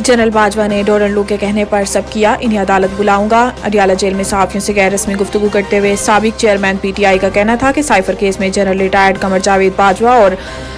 General Bajwa ने डोरनलू के कहने पर सब किया, इन्हें अदालत बुलाऊंगा। अडियाला जेल में सहाफियों से गैर रस्मी गुफ्तगू करते हुए साबिक चेयरमैन पीटीआई का कहना था कि साइफर केस में जनरल रिटायर्ड कमर जावेद बाजवा और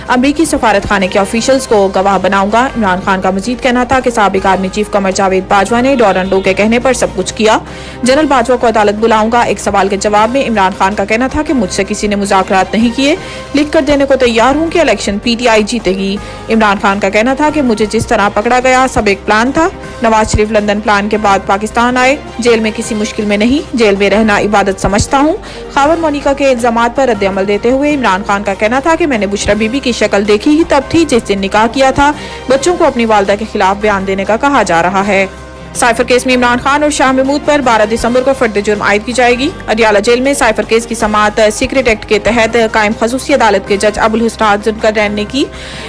अमरीकी सफारत खाने के ऑफिशियल्स को गवाह बनाऊंगा। इमरान खान का मजीद कहना था कि साबिक आर्मी चीफ कमर जावेद बाजवा ने डोरनलू के कहने पर सब कुछ किया। जनरल बाजवा को अदालत बुलाऊंगा। एक सवाल के जवाब में इमरान खान का कहना था कि मुझसे किसी ने मुज़ाकरात नहीं किए, लिख कर देने को तैयार हूं कि इलेक्शन पीटीआई जीतेगी। इमरान खान का कहना था कि मुझे जिस तरह पकड़ा गया सब एक प्लान था। नवाज शरीफ लंदन प्लान के बाद पाकिस्तान आए, जेल में किसी मुश्किल में नहीं, जेल में रहना इबादत समझता हूँ। खावर मोनिका के इल्जामात पर रद्द अमल देते हुए इमरान खान का कहना था कि मैंने बुशरा बीबी की शक्ल देखी ही तब थी जिस दिन निकाह किया था। बच्चों को अपनी वालदा के खिलाफ बयान देने का कहा जा रहा है। साइफर केस में इमरान खान और शाह महमूद पर 12 दिसंबर को फर्द जुर्म आयद की जाएगी। अडियाला जेल में साइफर केस की समाअत सीक्रेट एक्ट के तहत कायम खसूसी अदालत के जज अबुल हुस्न जुल्कर रैन ने की।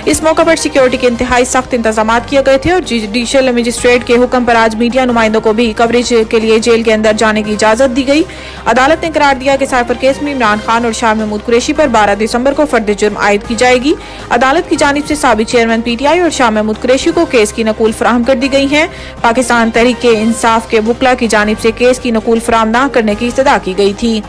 इस मौका पर सिक्योरिटी के इंतहाई सख्त इंतजाम किए गए थे और जुडिशल मजिस्ट्रेट के हुक्म पर आज मीडिया नुमाइंदों को भी कवरेज के लिए जेल के अंदर जाने की इजाजत दी गई। अदालत ने करार दिया कि साइफर केस में इमरान खान और शाह महमूद कुरैशी पर 12 दिसंबर को फर्द जुर्म आयद की जाएगी। अदालत की जानिब से साबिक चेयरमैन पीटीआई और शाह महमूद कुरैशी को केस की नकूल फराहम कर दी गई है। पाकिस्तान तहरीक के इंसाफ के वुकला की जानिब से केस की नकूल फराहम न करने की इस्तदा की गई थी।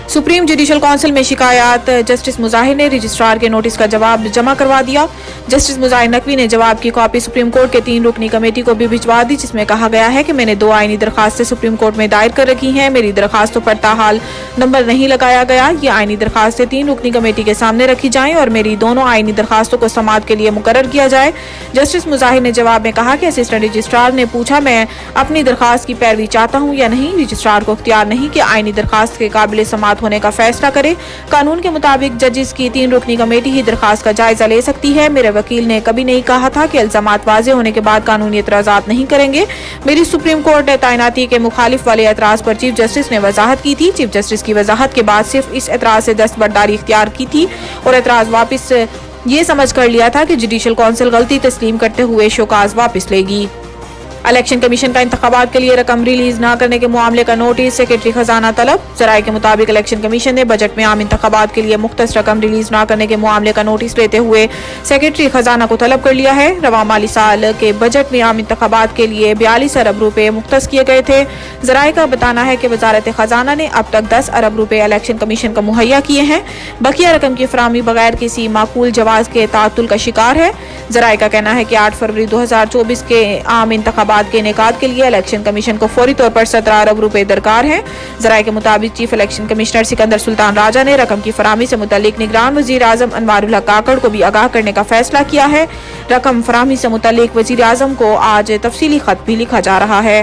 सुप्रीम जुडिशल काउंसिल में शिकायत जस्टिस मुजाहिर ने रजिस्ट्रार के नोटिस का जवाब जमा करवा दिया। जस्टिस मुजाहिर नकवी ने जवाब की कॉपी सुप्रीम कोर्ट के 3 रुकनी कमेटी को भी भिजवा दी, जिसमें कहा गया है कि मैंने 2 आईनी दरखास्तें सुप्रीम कोर्ट में दायर कर रखी हैं। मेरी दरखास्तों पर ताहाल नंबर नहीं लगाया गया। ये आईनी दरखास्तें 3 रुकनी कमेटी के सामने रखी जाएं और मेरी दोनों आईनी दरखास्तों को समाअत के लिए मुकर्रर किया जाए। जस्टिस मुजाहिर ने जवाब में कहा कि असिस्टेंट रजिस्ट्रार ने पूछा मैं अपनी दरखास्त की पैरवी चाहता हूँ या नहीं। रजिस्ट्रार को इख्तियार नहीं कि आईनी दरखास्त के काबिल समाअत होने का फैसला करे। कानून के मुताबिक जजिस की 3 रुकनी कमेटी ही दरखास्त का जायजा ले सकती है। मेरे वकील ने कभी नहीं कहा था कि इल्जामात वाजे होने के बाद कानूनी एतराजात नहीं करेंगे। मेरी सुप्रीम कोर्ट तैनाती के मुखालिफ वाले एतराज पर चीफ जस्टिस ने वजाहत की थी। चीफ जस्टिस की वजाहत के बाद सिर्फ इस एतराज से दस्तबरदारी इख्तियार की थी और एतराज वापस ये समझ कर लिया था कि जुडिशल काउंसिल गलती तस्लीम करते हुए शोकाज वापस लेगी। इलेक्शन कमीशन का इंतखाबात के लिए रकम रिलीज न करने के मामले का नोटिस सेक्रेटरी खजाना तलब। जराये के मुताबिक इलेक्शन कमीशन ने बजट में आम इंतखाबात के लिए मुख्तस रकम रिलीज न करने के मामले का नोटिस लेते हुए सेक्रेटरी खजाना को तलब कर लिया है। रवा माली साल के बजट में आम इंतखाबात के लिए 42 अरब रुपए मुख्तस किए गए थे। जराये का बताना है कि वजारत खजाना ने अब तक 10 अरब रुपए इलेक्शन कमीशन को मुहैया किए हैं। बकिया रकम की फराहमी बगैर किसी माकूल जवाज के तातुल का शिकार है। जराये का कहना है कि 8 फरवरी 2024 के आम इंतखाबात के इनेकाद के लिए इलेक्शन कमीशन को फौरी तौर पर 17 अरब रुपए दरकार है। जराये के मुताबिक chief election commissioner Sikandar Sultan Raja ने रकम की फराहमी से मुतल्लिक निगरान वजीर आजम अनवारुल हक काकड़ को भी आगाह करने का फैसला किया है। रकम फराहमी से मुतल्लिक वजीर आजम को आज तफसीली खत भी लिखा जा रहा है।